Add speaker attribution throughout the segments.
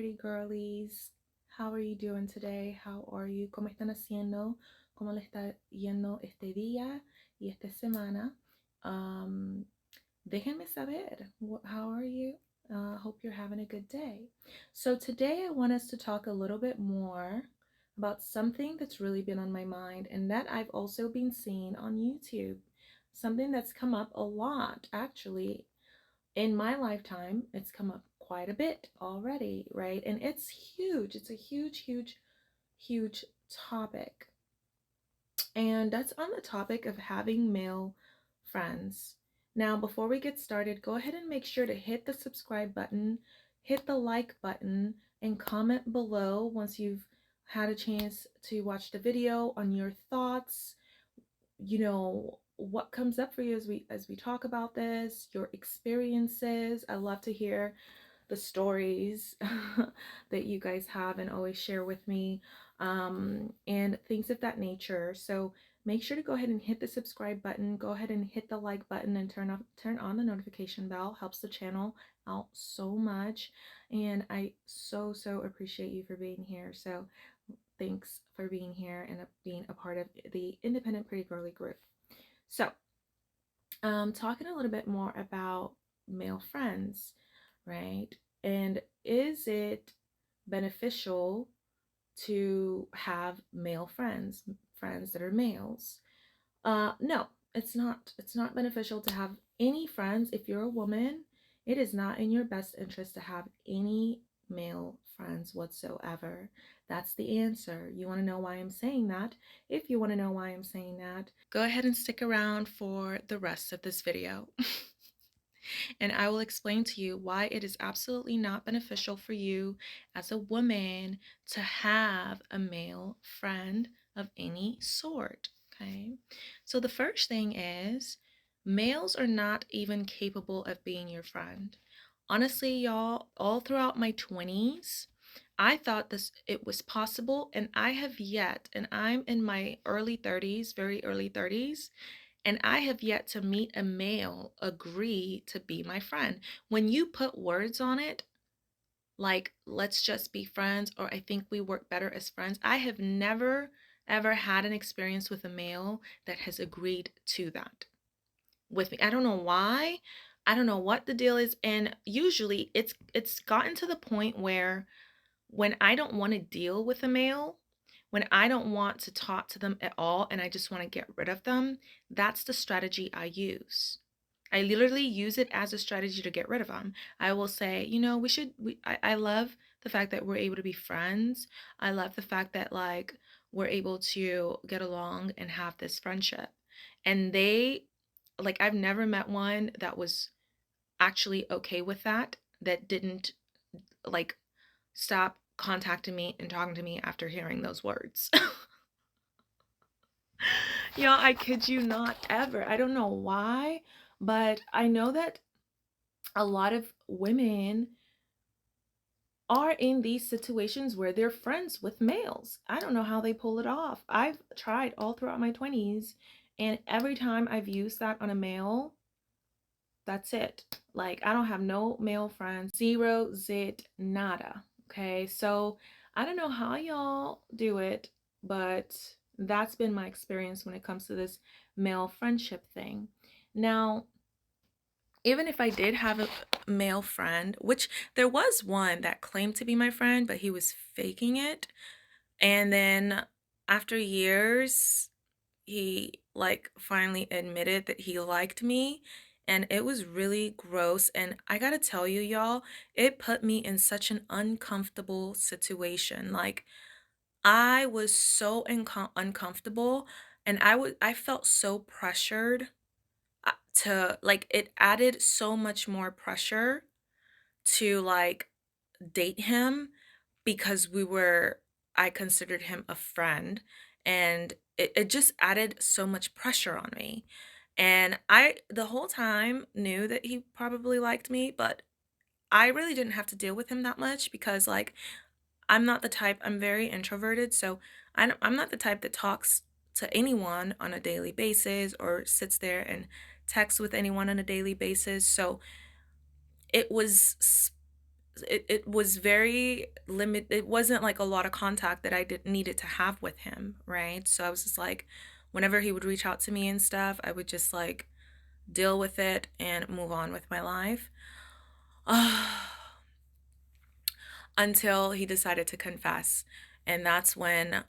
Speaker 1: pretty girlies. How are you doing today? How are you? ¿Cómo están haciendo? ¿Cómo le está yendo este día y esta semana? Um, Déjenme saber. How are you? Hope you're having a good day. So today I want us to talk a little bit more about something that's really been on my mind and that I've also been seeing on YouTube. Something that's come up a lot, actually, in my lifetime. It's come up quite a bit already, right? And it's huge. It's a huge, huge, huge topic. And that's on the topic of having male friends. Now, before we get started, go ahead and make sure to hit the subscribe button, hit the like button, and comment below once you've had a chance to watch the video on your thoughts, what comes up for you as we talk about this, your experiences. I love to hear the stories that you guys have and always share with me, and things of that nature. So make sure to go ahead and hit the subscribe button, go ahead and hit the like button, and turn on the notification bell. Helps the channel out so much, and I so appreciate you for being here. So thanks for being here and being a part of the Independent Pretty Girly group. So, talking a little bit more about male friends, right? And is it beneficial to have male friends, friends that are males? No, it's not. It's not beneficial to have any friends. If you're a woman, it is not in your best interest to have any male friends whatsoever. That's the answer. You want to know why I'm saying that? If you want to know why I'm saying that, go ahead and stick around for the rest of this video. And I will explain to you why it is absolutely not beneficial for you as a woman to have a male friend of any sort. Okay, so the first thing is males are not even capable of being your friend. Honestly, y'all, all throughout my 20s, I thought it was possible, and I have yet, and I'm in my early 30s, very early 30s, and I have yet to meet a male agree to be my friend. When you put words on it, like, let's just be friends, or I think we work better as friends, I have never, ever had an experience with a male that has agreed to that with me. I don't know why. I don't know what the deal is. And usually it's gotten to the point where when I don't want to deal with a male, when I don't want to talk to them at all and I just want to get rid of them, that's the strategy I use. I literally use it as a strategy to get rid of them. I will say, I love the fact that we're able to be friends. I love the fact that, like, we're able to get along and have this friendship. And I've never met one that was actually okay with that didn't, like, stop contacting me and talking to me after hearing those words. Yeah, I kid you not, ever. I don't know why, but I know that a lot of women are in these situations where they're friends with males. I don't know how they pull it off. I've tried all throughout my 20s, and every time I've used that on a male, that's it. Like, I don't have no male friends. Zero, zit, nada. Okay, so I don't know how y'all do it, but that's been my experience when it comes to this male friendship thing. Now, even if I did have a male friend, which there was one that claimed to be my friend, but he was faking it. And then after years, he like finally admitted that he liked me, and it was really gross. And I gotta tell you, y'all, it put me in such an uncomfortable situation. Like, I was so uncomfortable, and I felt so pressured, to like, it added so much more pressure to like date him, because I considered him a friend, and it just added so much pressure on me. And I the whole time knew that he probably liked me, but I really didn't have to deal with him that much, because like, I'm very introverted, so I'm not the type that talks to anyone on a daily basis or sits there and texts with anyone on a daily basis. So it was it was very limited. It wasn't like a lot of contact that I didn't needed to have with him, right? So I was just like, whenever he would reach out to me and stuff, I would just like deal with it and move on with my life. Until he decided to confess. And that's when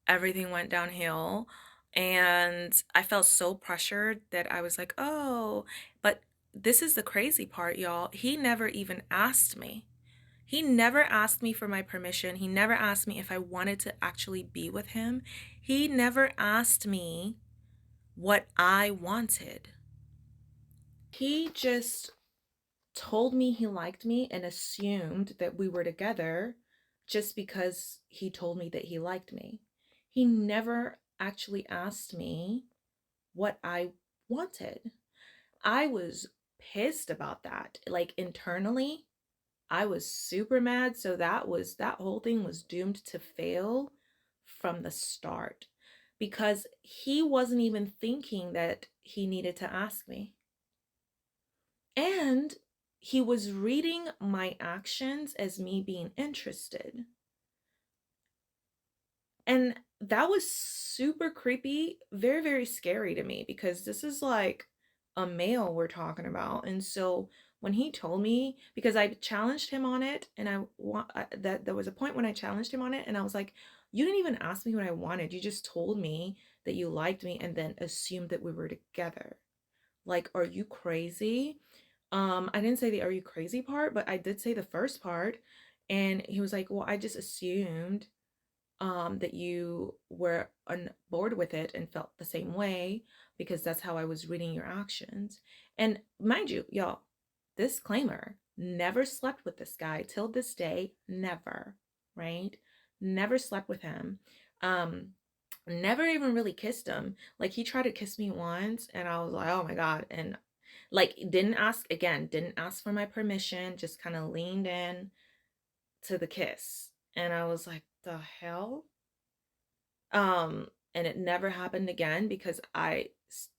Speaker 1: everything went downhill. And I felt so pressured that I was like, oh, but this is the crazy part, y'all. He never even asked me. He never asked me for my permission. He never asked me if I wanted to actually be with him. He never asked me what I wanted. He just told me he liked me and assumed that we were together just because he told me that he liked me. He never actually asked me what I wanted. I was pissed about that. Like internally, I was super mad. So that whole thing was doomed to fail from the start because he wasn't even thinking that he needed to ask me. And he was reading my actions as me being interested. And that was super creepy, very, very scary to me because this is like a male we're talking about. And so when he told me, because I challenged him on it, and I want that there was a point when I challenged him on it, and I was like, you didn't even ask me what I wanted. You just told me that you liked me and then assumed that we were together. Like, are you crazy? I didn't say the "are you crazy" part, but I did say the first part. And he was like, well, I just assumed that you were on board with it and felt the same way because that's how I was reading your actions. And mind you, y'all, disclaimer, never slept with this guy till this day, never, right? Never slept with him. Um, Never even really kissed him. Like he tried to kiss me once and I was like, oh my God. And like didn't ask for my permission, just kind of leaned in to the kiss. And I was like, the hell? And it never happened again because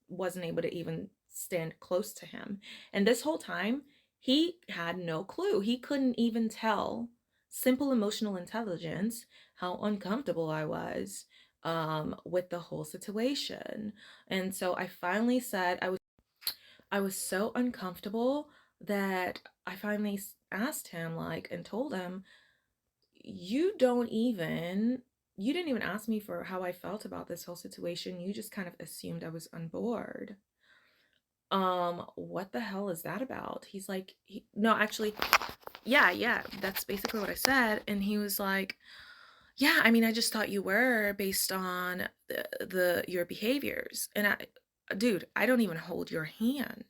Speaker 1: wasn't able to even stand close to him. And this whole time, he had no clue. He couldn't even tell simple emotional intelligence how uncomfortable I was with the whole situation. And so I finally said I was so uncomfortable that I finally asked him like and told him you don't even you didn't even ask me for how I felt about this whole situation. You just kind of assumed I was on board. What the hell is that about? He's like, no, actually, yeah, that's basically what I said. And he was like, yeah, I mean, I just thought you were based on the your behaviors. And dude, I don't even hold your hand.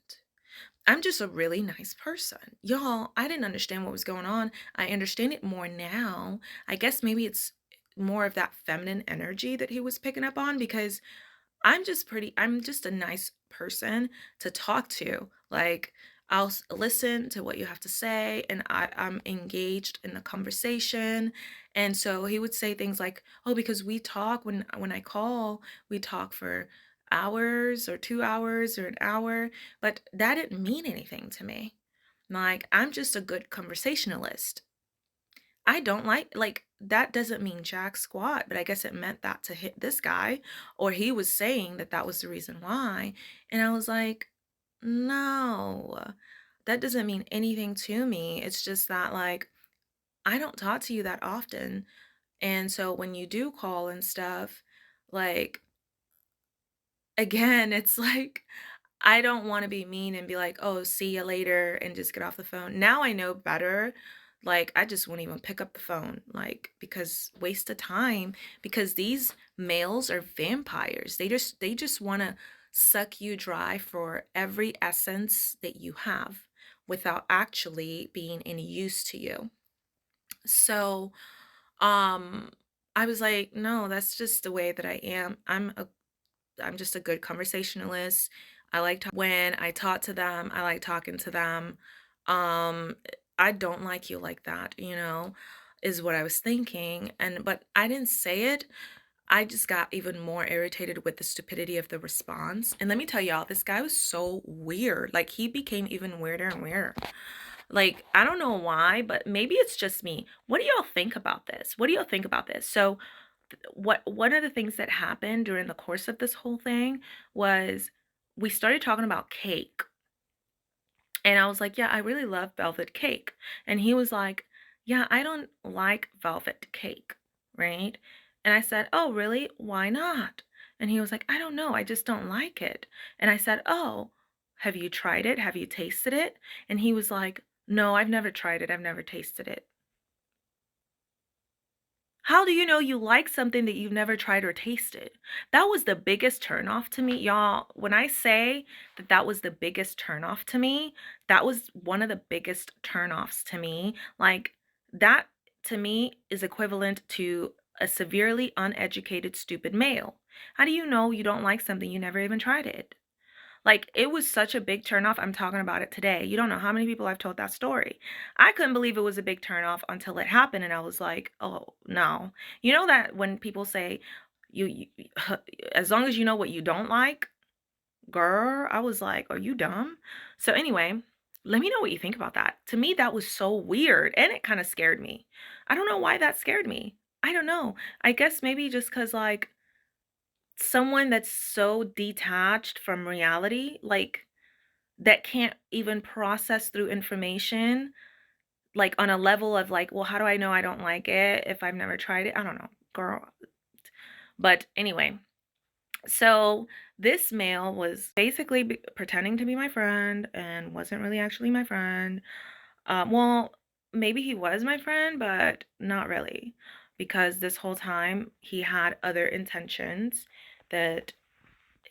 Speaker 1: I'm just a really nice person. Y'all, I didn't understand what was going on. I understand it more now. I guess maybe it's more of that feminine energy that he was picking up on because I'm just a nice person to talk to. Like, listen to what you have to say, and I'm engaged in the conversation. And so he would say things like, oh, because we talk when I call, we talk for hours or 2 hours or an hour, but that didn't mean anything to me. Like, I'm just a good conversationalist. I don't like that doesn't mean jack squat, but I guess it meant that to hit this guy, or he was saying that that was the reason why. And I was like, no, that doesn't mean anything to me. It's just that, like, I don't talk to you that often. And so when you do call and stuff, like, again, it's like, I don't want to be mean and be like, oh, see you later and just get off the phone. Now I know better. Like, I just won't even pick up the phone, like, because waste of time. Because these males are vampires. They just want to suck you dry for every essence that you have without actually being any use to you. So, um, I was like, no, that's just the way that I am. I'm just a good conversationalist. I like when I talk to them, I like talking to them. Um, I don't like you like that, is what I was thinking. But I didn't say it. I just got even more irritated with the stupidity of the response. And let me tell y'all, this guy was so weird. Like he became even weirder and weirder. Like, I don't know why, but maybe it's just me. What do y'all think about this? What do y'all think about this? So, one of the things that happened during the course of this whole thing was we started talking about cake. And I was like, yeah, I really love velvet cake. And he was like, yeah, I don't like velvet cake, right? And I said, oh, really? Why not? And he was like, I don't know. I just don't like it. And I said, oh, have you tried it? Have you tasted it? And he was like, no, I've never tried it. I've never tasted it. How do you know you like something that you've never tried or tasted? That was the biggest turnoff to me, y'all. When I say that that was the biggest turnoff to me, that was one of the biggest turnoffs to me. Like, that to me is equivalent to a severely uneducated, stupid male. How do you know you don't like something you never even tried it? Like, it was such a big turnoff. I'm talking about it today. You don't know how many people I've told that story. I couldn't believe it was a big turnoff until it happened, and I was like, oh, no. You know that when people say, you as long as you know what you don't like, girl, I was like, are you dumb? So anyway, let me know what you think about that. To me, that was so weird, and it kind of scared me. I don't know why that scared me. I don't know. I guess maybe just because, like, someone that's so detached from reality, like, that can't even process through information, like, on a level of, like, well, how do I know I don't like it if I've never tried it? I don't know, girl. But anyway, so this male was basically pretending to be my friend and wasn't really actually my friend. Well, maybe he was my friend, but not really, because this whole time he had other intentions that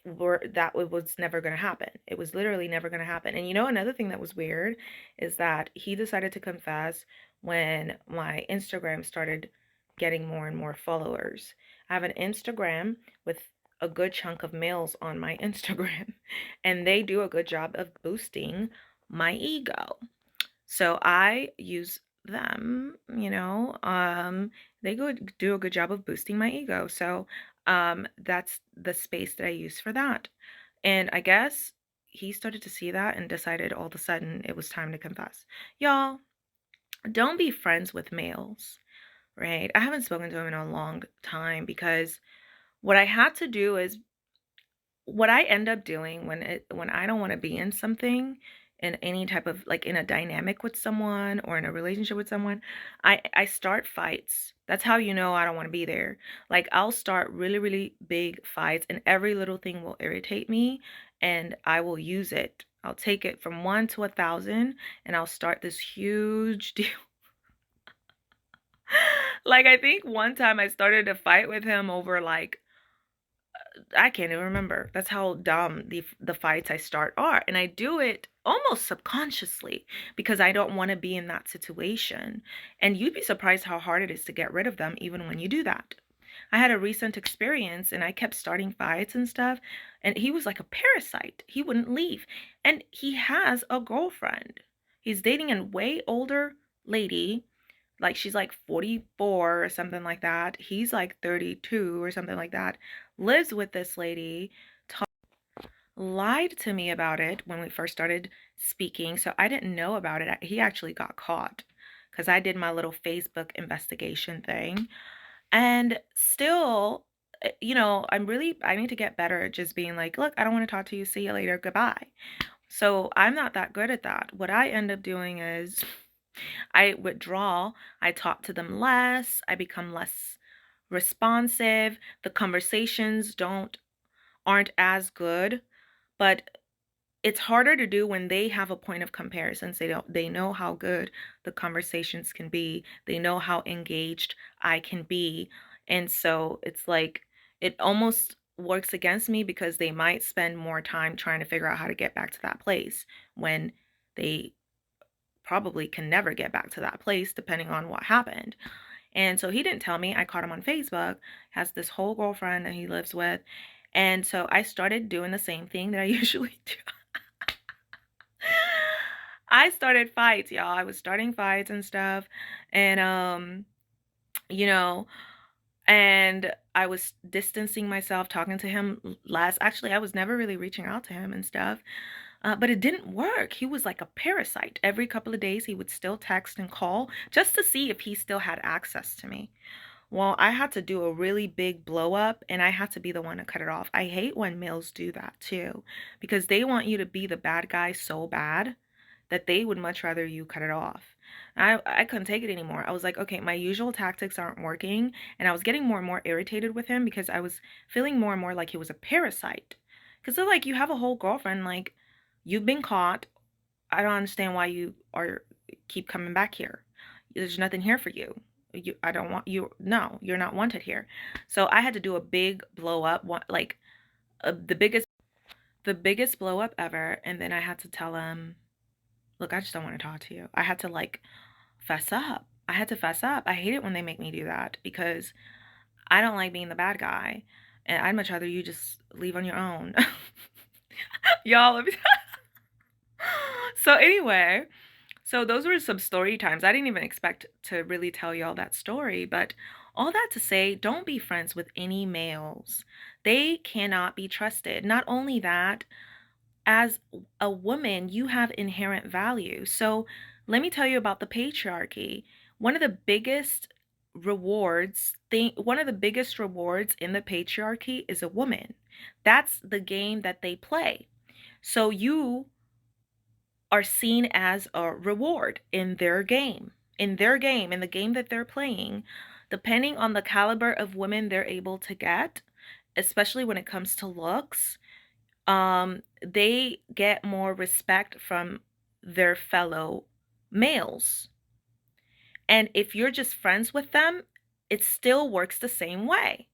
Speaker 1: was never going to happen. It was literally never going to happen. And you know, another thing that was weird is that he decided to confess when my Instagram started getting more and more followers. I have an Instagram with a good chunk of males on my Instagram, and they do a good job of boosting my ego. So I use them, they do a good job of boosting my ego. So that's the space that I use for that. And I guess he started to see that and decided all of a sudden it was time to confess. Y'all, don't be friends with males, right? I haven't spoken to him in a long time because what I had to do is what I end up doing when I don't want to be in something, in any type of, like, in a dynamic with someone or in a relationship with someone, I start fights. That's how you know I don't want to be there. Like, I'll start really, really big fights, and every little thing will irritate me, and I will use it. I'll take it from 1 to 1,000, and I'll start this huge deal. Like, I think one time I started a fight with him over, like, I can't even remember. That's how dumb the fights I start are. And I do it almost subconsciously because I don't want to be in that situation. And you'd be surprised how hard it is to get rid of them even when you do that. I had a recent experience and I kept starting fights and stuff, and he was like a parasite. He wouldn't leave. And he has a girlfriend. He's dating a way older lady, like she's like 44 or something like that. He's like 32 or something like that. Lives with this lady, lied to me about it when we first started speaking. So I didn't know about it. He actually got caught because I did my little Facebook investigation thing. And still, I need to get better at just being like, look, I don't want to talk to you. See you later. Goodbye. So I'm not that good at that. What I end up doing is I withdraw, I talk to them less, I become less responsive, the conversations aren't as good, but it's harder to do when they have a point of comparison. They know how good the conversations can be. They know how engaged I can be. And so it's like it almost works against me because they might spend more time trying to figure out how to get back to that place when they probably can never get back to that place depending on what happened. And so he didn't tell me. I caught him on Facebook, has this whole girlfriend that he lives with. And so I started doing the same thing that I usually do. I started fights, y'all. I was starting fights and stuff. And you know, and I was distancing myself, talking to him less. Actually, I was never really reaching out to him and stuff. But it didn't work. He was like a parasite. Every couple of days, he would still text and call just to see if he still had access to me. Well, I had to do a really big blow up and I had to be the one to cut it off. I hate when males do that too, because they want you to be the bad guy so bad that they would much rather you cut it off. I couldn't take it anymore. I was like, okay, my usual tactics aren't working. And I was getting more and more irritated with him because I was feeling more and more like he was a parasite. Because they're like, you have a whole girlfriend, like, you've been caught. I don't understand why you are keep coming back here. There's nothing here for you. I don't want you. No, you're not wanted here. So I had to do a big blow up, like the biggest blow up ever. And then I had to tell him, look, I just don't want to talk to you. I had to like fess up. I had to fess up. I hate it when they make me do that because I don't like being the bad guy. And I'd much rather you just leave on your own. Y'all. So anyway, so those were some story times. I didn't even expect to really tell y'all that story, but all that to say, don't be friends with any males. They cannot be trusted. Not only that, as a woman, you have inherent value. So let me tell you about the patriarchy. One of the biggest one of the biggest rewards in the patriarchy is a woman. That's the game that they play. So you are seen as a reward in their game. In the game that they're playing, depending on the caliber of women they're able to get, especially when it comes to looks, they get more respect from their fellow males. And if you're just friends with them, it still works the same way.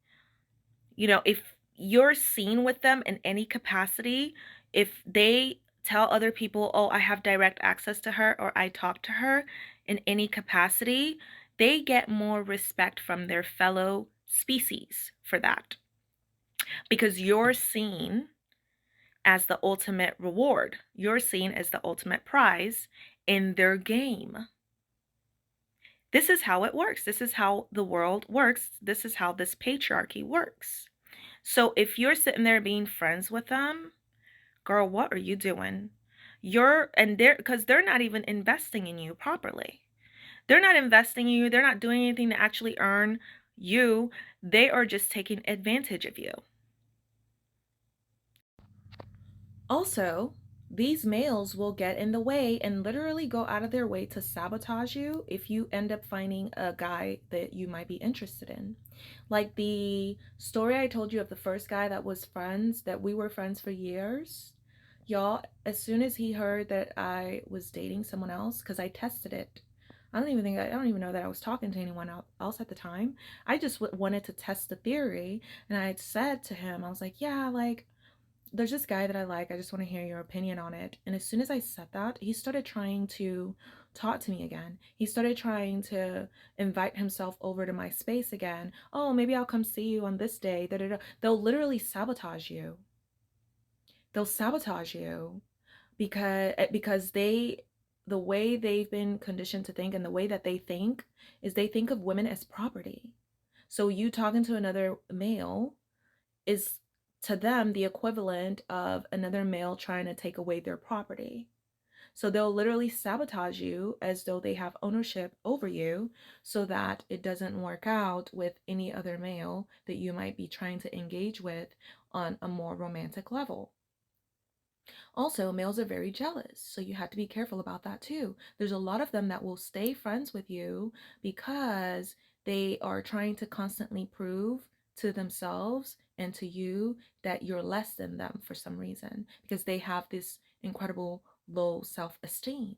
Speaker 1: You know, if you're seen with them in any capacity, if they tell other people, oh, I have direct access to her or I talk to her in any capacity, they get more respect from their fellow species for that. Because you're seen as the ultimate reward. You're seen as the ultimate prize in their game. This is how it works. This is how the world works. This is how this patriarchy works. So if you're sitting there being friends with them, girl, what are you doing? Because they're not even investing in you properly. They're not investing in you. They're not doing anything to actually earn you. They are just taking advantage of you. Also, these males will get in the way and literally go out of their way to sabotage you if you end up finding a guy that you might be interested in. Like the story I told you of the first guy that we were friends for years. Y'all, as soon as he heard that I was dating someone else, because I tested it. I don't even know that I was talking to anyone else at the time. I just wanted to test the theory. And I had said to him, I was like, yeah, like, there's this guy that I like. I just want to hear your opinion on it. And as soon as I said that, he started trying to talk to me again. He started trying to invite himself over to my space again. Oh, maybe I'll come see you on this day. Da, da, da. They'll literally sabotage you. They'll sabotage you because the way they've been conditioned to think and the way that they think is they think of women as property. So you talking to another male is to them the equivalent of another male trying to take away their property. So they'll literally sabotage you as though they have ownership over you so that it doesn't work out with any other male that you might be trying to engage with on a more romantic level. Also, males are very jealous, so you have to be careful about that too. There's a lot of them that will stay friends with you because they are trying to constantly prove to themselves and to you that you're less than them for some reason because they have this incredible low self-esteem.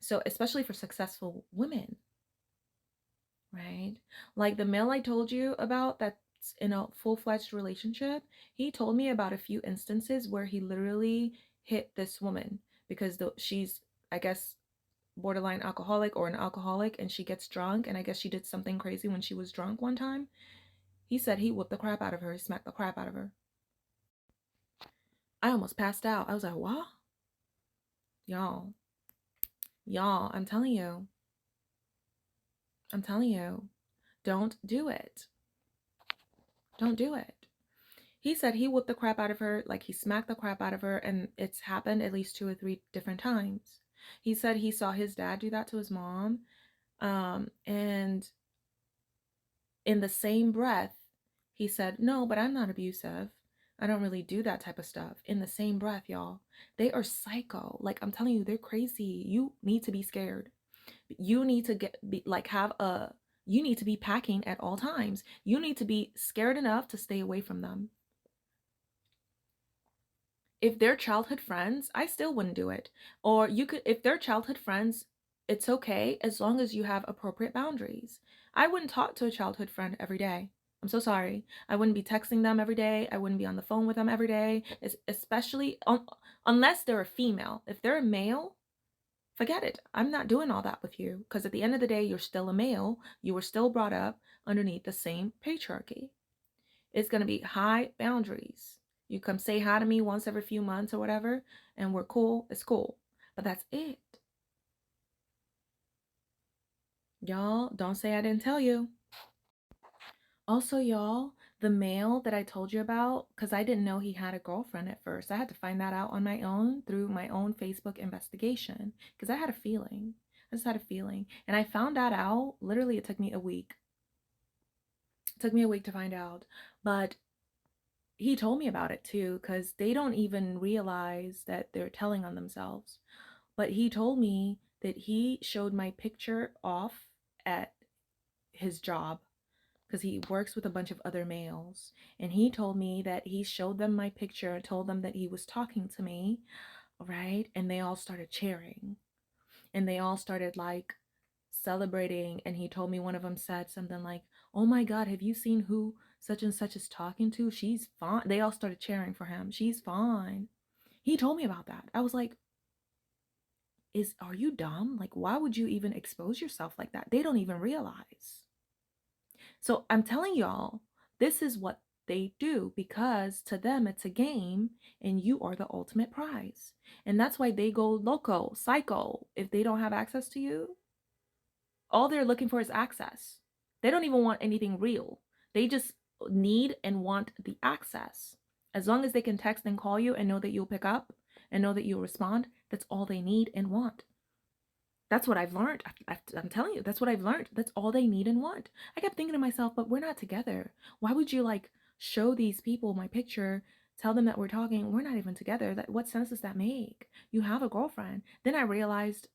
Speaker 1: So, especially for successful women, right? Like the male I told you about that's in a full-fledged relationship, he told me about a few instances where he literally hit this woman because she's, I guess, borderline alcoholic or an alcoholic, and she gets drunk, and I guess she did something crazy when she was drunk one time. He said he whooped the crap out of her. He smacked the crap out of her. I almost passed out. I was like, what? Y'all, I'm telling you, don't do it. Don't do it. He said he whooped the crap out of her, like he smacked the crap out of her, and it's happened at least 2 or 3 different times. He said he saw his dad do that to his mom. And in the same breath, he said, no, but I'm not abusive. I don't really do that type of stuff. In the same breath, y'all, they are psycho. Like, I'm telling you, they're crazy. You need to be scared. You need to you need to be packing at all times. You need to be scared enough to stay away from them. If they're childhood friends, I still wouldn't do it. Or you could, if they're childhood friends, it's okay as long as you have appropriate boundaries. I wouldn't talk to a childhood friend every day. I'm so sorry. I wouldn't be texting them every day. I wouldn't be on the phone with them every day, especially unless they're a female. If they're a male, forget it. I'm not doing all that with you, because at the end of the day, you're still a male. You were still brought up underneath the same patriarchy. It's going to be high boundaries. You come say hi to me once every few months or whatever, and we're cool. It's cool. But that's it. Y'all, don't say I didn't tell you. Also, y'all, the male that I told you about, because I didn't know he had a girlfriend at first. I had to find that out on my own through my own Facebook investigation, because I had a feeling. I just had a feeling. And I found that out, literally, it took me a week. It took me a week to find out. But he told me about it too, because they don't even realize that they're telling on themselves. But he told me that he showed my picture off at his job, because he works with a bunch of other males. And he told me that he showed them my picture and told them that he was talking to me, right? And they all started cheering. And they all started like celebrating. And he told me one of them said something like, oh my God, have you seen who such and such is talking to? She's fine. They all started cheering for him. She's fine. He told me about that. I was like, are you dumb? Like, why would you even expose yourself like that? They don't even realize. So I'm telling y'all, this is what they do, because to them it's a game and you are the ultimate prize. And that's why they go loco, psycho, if they don't have access to you. All they're looking for is access. They don't even want anything real. They just need and want the access. As long as they can text and call you and know that you'll pick up and know that you'll respond, that's all they need and want. That's what I've learned. I'm telling you, that's what I've learned. That's all they need and want. I kept thinking to myself, but we're not together. Why would you like show these people my picture, tell them that we're talking? We're not even together. What sense does that make? You have a girlfriend. Then I realized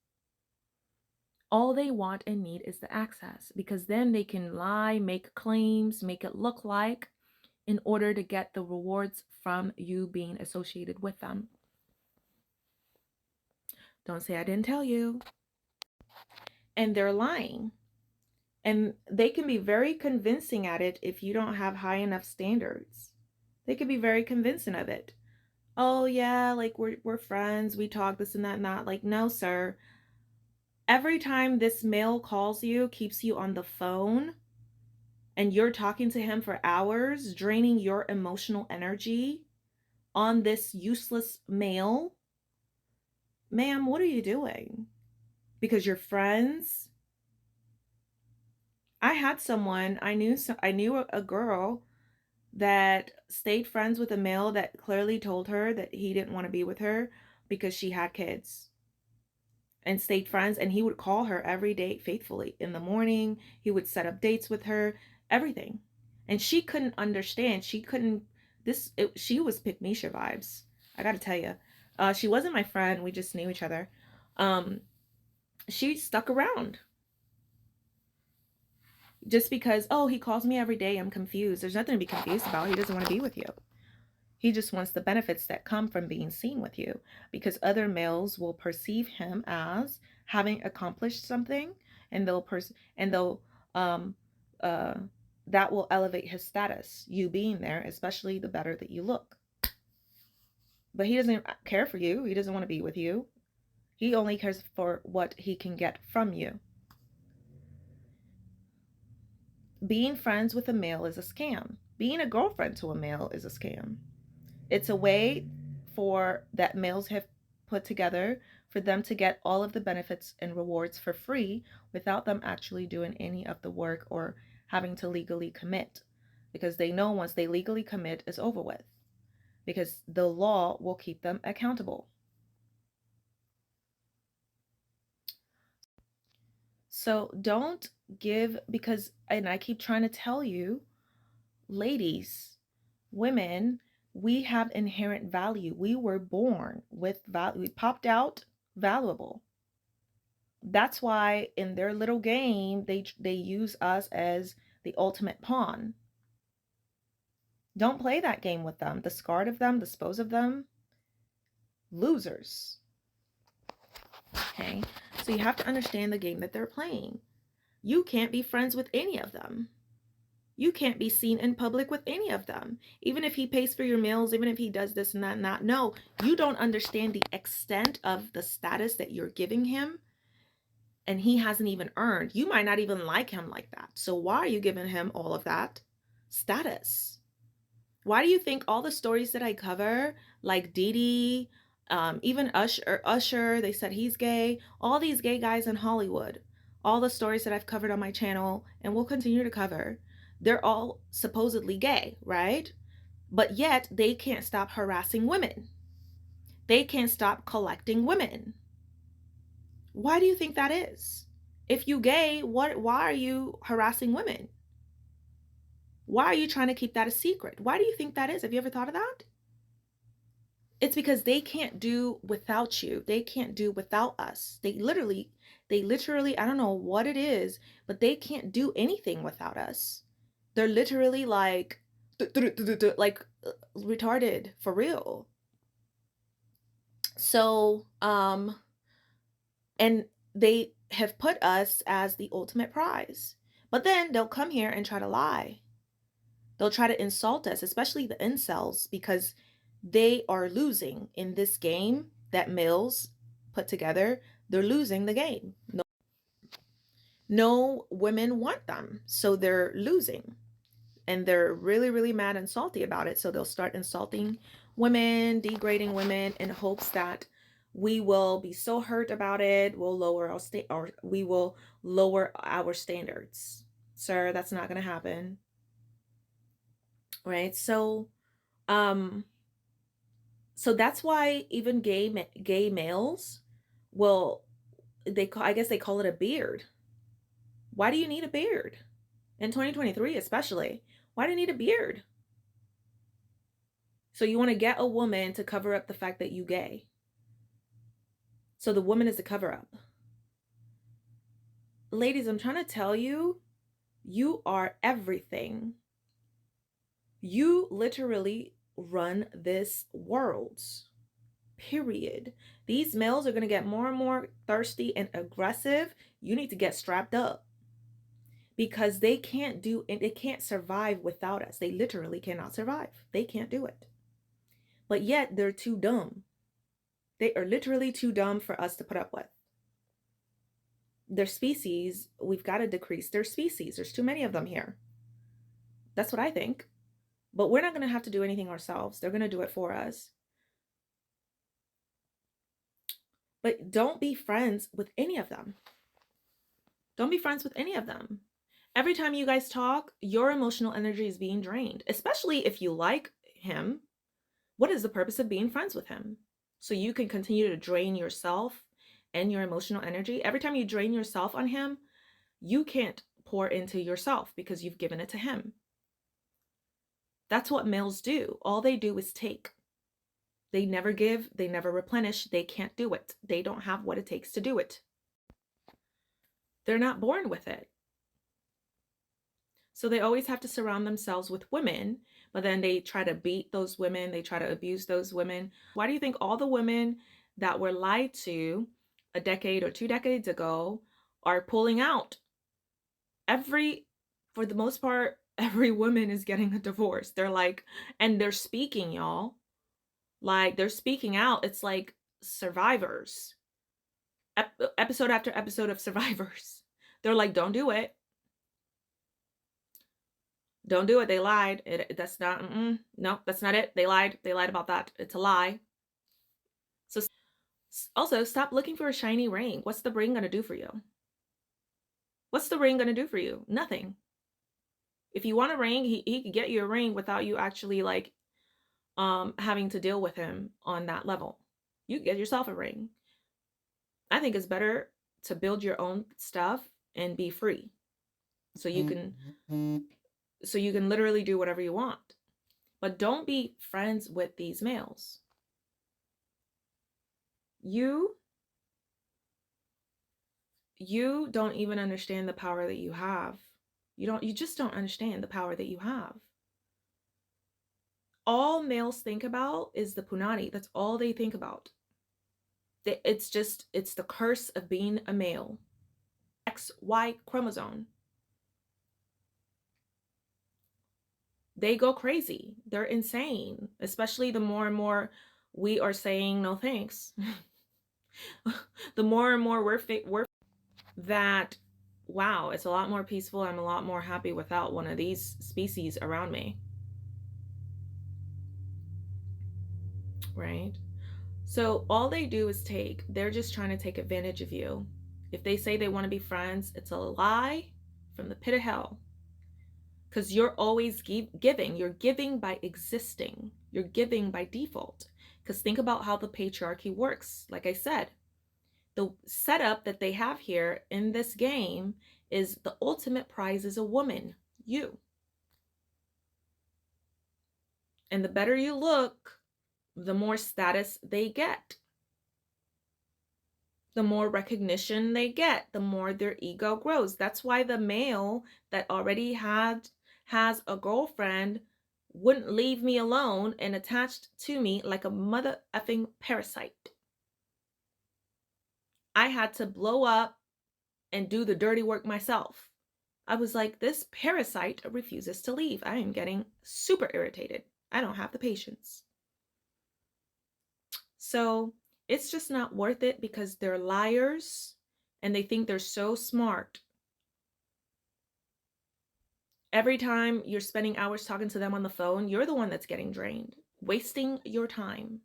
Speaker 1: all they want and need is the access, because then they can lie, make claims, make it look like, in order to get the rewards from you being associated with them. Don't say I didn't tell you. And they're lying. And they can be very convincing at it if you don't have high enough standards. They can be very convincing of it. Oh yeah, like we're friends, we talk this and that and that. Like, no, sir. Every time this male calls you, keeps you on the phone, and you're talking to him for hours, draining your emotional energy on this useless male, ma'am, what are you doing? Because you're friends? I had someone, I knew a girl that stayed friends with a male that clearly told her that he didn't want to be with her because she had kids, and stayed friends. And he would call her every day faithfully in the morning. He would set up dates with her, everything. And she couldn't understand. She couldn't, she was pick Misha vibes. I got to tell you, she wasn't my friend. We just knew each other. She stuck around just because, oh, he calls me every day, I'm confused. There's nothing to be confused about. He doesn't want to be with you. He just wants the benefits that come from being seen with you, because other males will perceive him as having accomplished something, and they'll um uh that will elevate his status, you being there, especially the better that you look. But he doesn't care for you. He doesn't want to be with you. He only cares for what he can get from you. Being friends with a male is a scam. Being a girlfriend to a male is a scam. It's a way for that males have put together for them to get all of the benefits and rewards for free without them actually doing any of the work or having to legally commit. because they know once they legally commit, it's over with, because the law will keep them accountable. So don't give, because, and I keep trying to tell you, ladies, women, we have inherent value. We were born with value. We popped out valuable. That's why in their little game, they use us as the ultimate pawn. Don't play that game with them. Discard of them, dispose of them. Losers. Okay? So you have to understand the game that they're playing. You can't be friends with any of them. You can't be seen in public with any of them. Even if he pays for your meals, even if he does this and that and that. No, you don't understand the extent of the status that you're giving him, and he hasn't even earned. You might not even like him like that. So why are you giving him all of that status? Why do you think all the stories that I cover, like Dee Dee, even Usher, they said he's gay, all these gay guys in Hollywood, all the stories that I've covered on my channel and will continue to cover, they're all supposedly gay, right? But yet they can't stop harassing women. They can't stop collecting women. Why do you think that is? If you gay, why are you harassing women? Why are you trying to keep that a secret? Why do you think that is? Have you ever thought of that? It's because they can't do without you. They can't do without us. They literally, I don't know what it is, but they can't do anything without us. They're literally like, like retarded for real. So, and they have put us as the ultimate prize. But then they'll come here and try to lie. They'll try to insult us, especially the incels, because they are losing in this game that males put together. They're losing the game. No women want them, so they're losing. And they're really, really mad and salty about it. So they'll start insulting women, degrading women in hopes that we will be so hurt about it, we'll lower or we will lower our standards. Sir, that's not going to happen. Right? So that's why even gay males will, I guess they call it a beard. Why do you need a beard? In 2023 especially. Why do you need a beard? So you want to get a woman to cover up the fact that you gay. So the woman is the cover up. Ladies, I'm trying to tell you, you are everything. You literally run this world. Period. These males are going to get more and more thirsty and aggressive. You need to get strapped up, because they can't survive without us. They literally cannot survive. They can't do it. But yet they're too dumb. They are literally too dumb for us to put up with. Their species, we've got to decrease their species. There's too many of them here. That's what I think. But we're not going to have to do anything ourselves. They're going to do it for us. But don't be friends with any of them. Don't be friends with any of them. Every time you guys talk, your emotional energy is being drained, especially if you like him. What is the purpose of being friends with him? So you can continue to drain yourself and your emotional energy. Every time you drain yourself on him, you can't pour into yourself because you've given it to him. That's what males do. All they do is take. They never give, they never replenish, they can't do it. They don't have what it takes to do it. They're not born with it. So they always have to surround themselves with women, but then they try to beat those women, they try to abuse those women. Why do you think all the women that were lied to a decade or 2 decades ago are pulling out? For the most part, every woman is getting a divorce. They're like, and they're speaking, y'all. Like, they're speaking out. It's like Survivors. Episode after episode of Survivors. They're like, don't do it. Don't do it. They lied. That's not, no, that's not it. They lied. They lied about that. It's a lie. So also, stop looking for a shiny ring. What's the ring going to do for you? What's the ring going to do for you? Nothing. If you want a ring, he could get you a ring without you actually like having to deal with him on that level. You get yourself a ring. I think it's better to build your own stuff and be free. So you can literally do whatever you want. But don't be friends with these males. You don't even understand the power that you have. You just don't understand the power that you have. All males think about is the punani. That's all they think about. It's the curse of being a male. XY chromosome. They go crazy. They're insane, especially the more and more we are saying no thanks. The more and more we're that, wow, it's a lot more peaceful. I'm a lot more happy without one of these species around me. Right? So all they do is they're just trying to take advantage of you. If they say they want to be friends, it's a lie from the pit of hell. Because you're always giving. You're giving by existing. You're giving by default. Because think about how the patriarchy works. Like I said, the setup that they have here in this game is the ultimate prize is a woman, you. And the better you look, the more status they get. The more recognition they get, the more their ego grows. That's why the male that already has a girlfriend wouldn't leave me alone and attached to me like a mother effing parasite. I had to blow up and do the dirty work myself. I was like, this parasite refuses to leave. I am getting super irritated. I don't have the patience. So it's just not worth it because they're liars and they think they're so smart. Every time you're spending hours talking to them on the phone, you're the one that's getting drained, wasting your time.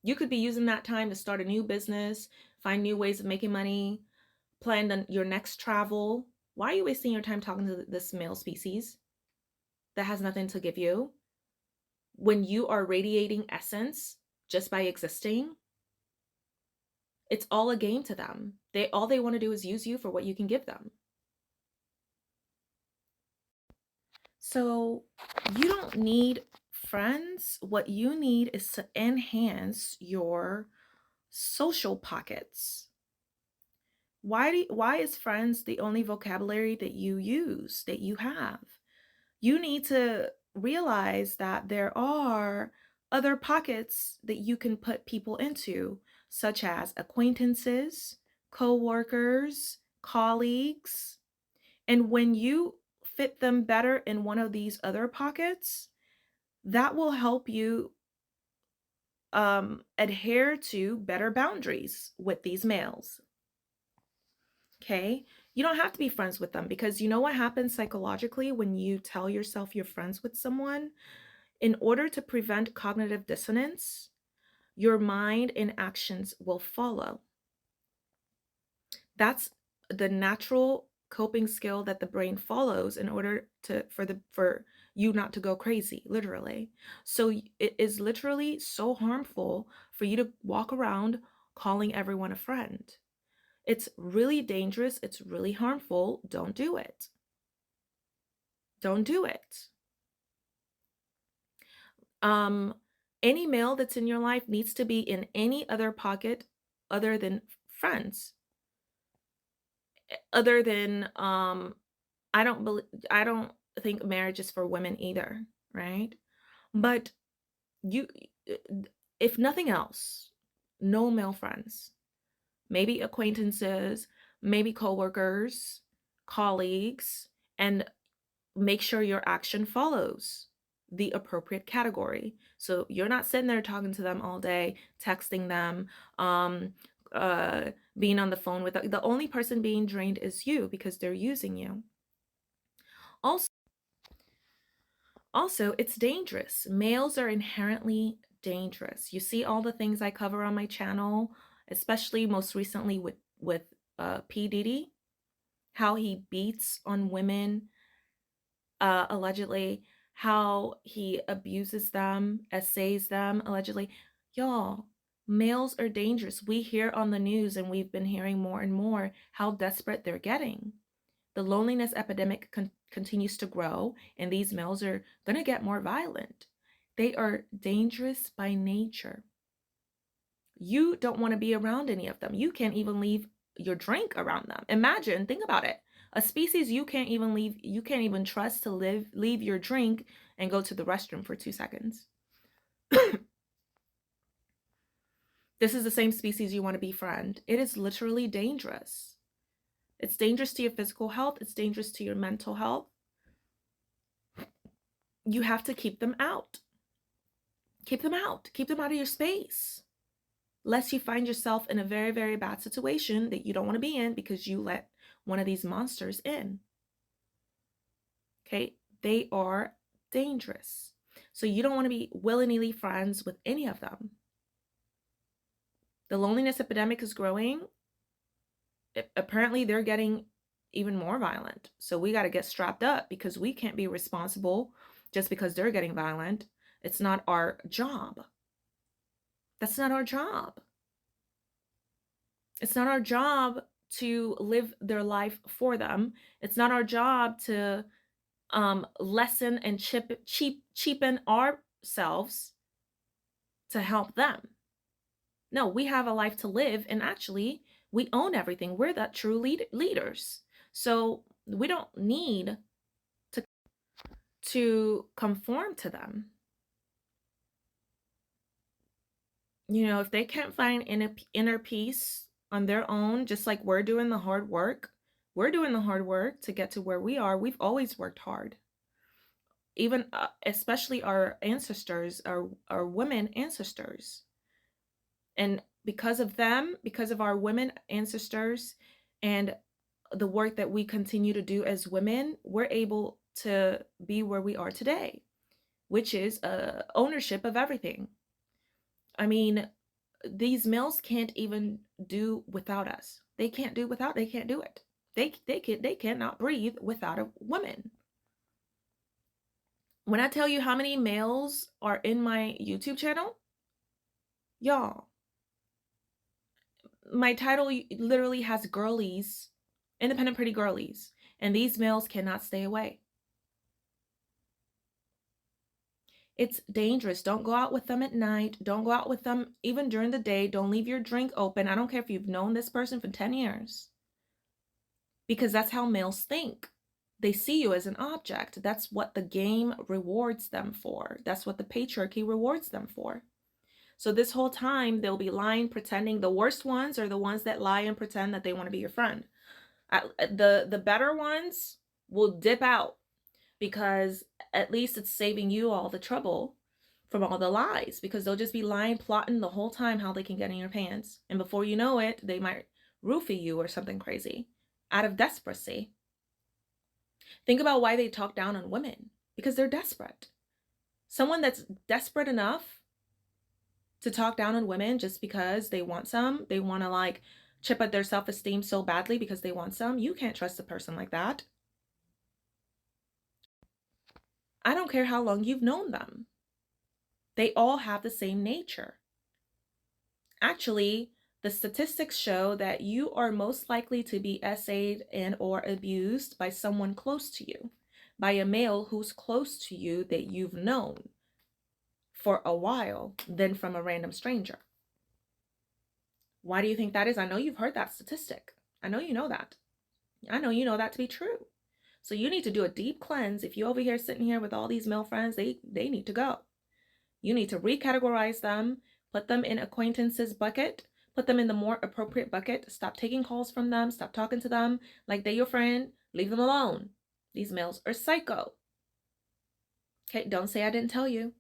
Speaker 1: You could be using that time to start a new business, find new ways of making money, plan your next travel. Why are you wasting your time talking to this male species that has nothing to give you when you are radiating essence just by existing? It's all a game to them. All they want to do is use you for what you can give them. So you don't need friends. What you need is to enhance your social pockets. Why is friends the only vocabulary that you use, that you have? You need to realize that there are other pockets that you can put people into, such as acquaintances, co-workers, colleagues. And when you fit them better in one of these other pockets, that will help you adhere to better boundaries with these males. Okay? You don't have to be friends with them because you know what happens psychologically when you tell yourself you're friends with someone? In order to prevent cognitive dissonance, your mind and actions will follow. That's the natural coping skill that the brain follows in order for you not to go crazy, literally. So it is literally so harmful for you to walk around calling everyone a friend. It's really dangerous. It's really harmful. Don't do it. Don't do it. Any male that's in your life needs to be in any other pocket other than friends. Other than I don't think marriage is for women either, right? But you, if nothing else, no male friends. Maybe acquaintances, maybe coworkers, colleagues, and make sure your action follows the appropriate category. So you're not sitting there talking to them all day, texting them, being on the phone with them. The only person being drained is you because they're using you. Also, it's dangerous. Males are inherently dangerous. You see all the things I cover on my channel, especially most recently with P. Diddy, how he beats on women allegedly, how he abuses them, essays them, allegedly. Y'all, males are dangerous. We hear on the news, and we've been hearing more and more how desperate they're getting. The loneliness epidemic continues to grow, and these males are going to get more violent. They are dangerous by nature. You don't want to be around any of them. You can't even leave your drink around them. Imagine, think about it. A species you can't even trust to leave your drink and go to the restroom for 2 seconds. This is the same species you want to befriend. It is literally dangerous. It's dangerous to your physical health. It's dangerous to your mental health. You have to keep them out. Keep them out. Keep them out of your space. Lest you find yourself in a very, very bad situation that you don't want to be in because you let one of these monsters in. Okay? They are dangerous. So you don't want to be willy-nilly friends with any of them. The loneliness epidemic is growing. Apparently, they're getting even more violent. So we got to get strapped up because we can't be responsible just because they're getting violent. It's not our job. That's not our job. It's not our job to live their life for them. It's not our job to lessen and cheapen ourselves to help them. No, we have a life to live, and actually, we own everything. We're the true leaders. So we don't need to conform to them. You know, if they can't find inner peace on their own, just like we're doing the hard work to get to where we are. We've always worked hard. Even especially our ancestors, our women ancestors. And because of them, because of our women ancestors and the work that we continue to do as women, we're able to be where we are today, which is ownership of everything. I mean, these males can't even do without us. They can't do it. They cannot breathe without a woman. When I tell you how many males are in my YouTube channel, y'all, my title literally has girlies, independent pretty girlies, and these males cannot stay away. It's dangerous. Don't go out with them at night. Don't go out with them even during the day. Don't leave your drink open. I don't care if you've known this person for 10 years. Because that's how males think. They see you as an object. That's what the game rewards them for. That's what the patriarchy rewards them for. So this whole time, they'll be lying, pretending. The worst ones are the ones that lie and pretend that they want to be your friend. The better ones will dip out because at least it's saving you all the trouble from all the lies, because they'll just be lying, plotting the whole time how they can get in your pants. And before you know it, they might roofie you or something crazy out of desperacy. Think about why they talk down on women. Because they're desperate. Someone that's desperate enough to talk down on women just because they want some, they want to like chip at their self-esteem so badly because they want some, you can't trust a person like that. I don't care how long you've known them. They all have the same nature. Actually, the statistics show that you are most likely to be essayed and or abused by someone close to you, by a male who's close to you that you've known for a while, than from a random stranger. Why do you think that is? I know you've heard that statistic. I know you know that. I know you know that to be true. So you need to do a deep cleanse. If you're over here sitting here with all these male friends, they need to go. You need to recategorize them, put them in acquaintances bucket, put them in the more appropriate bucket. Stop taking calls from them. Stop talking to them like they're your friend. Leave them alone. These males are psycho. Okay, don't say I didn't tell you.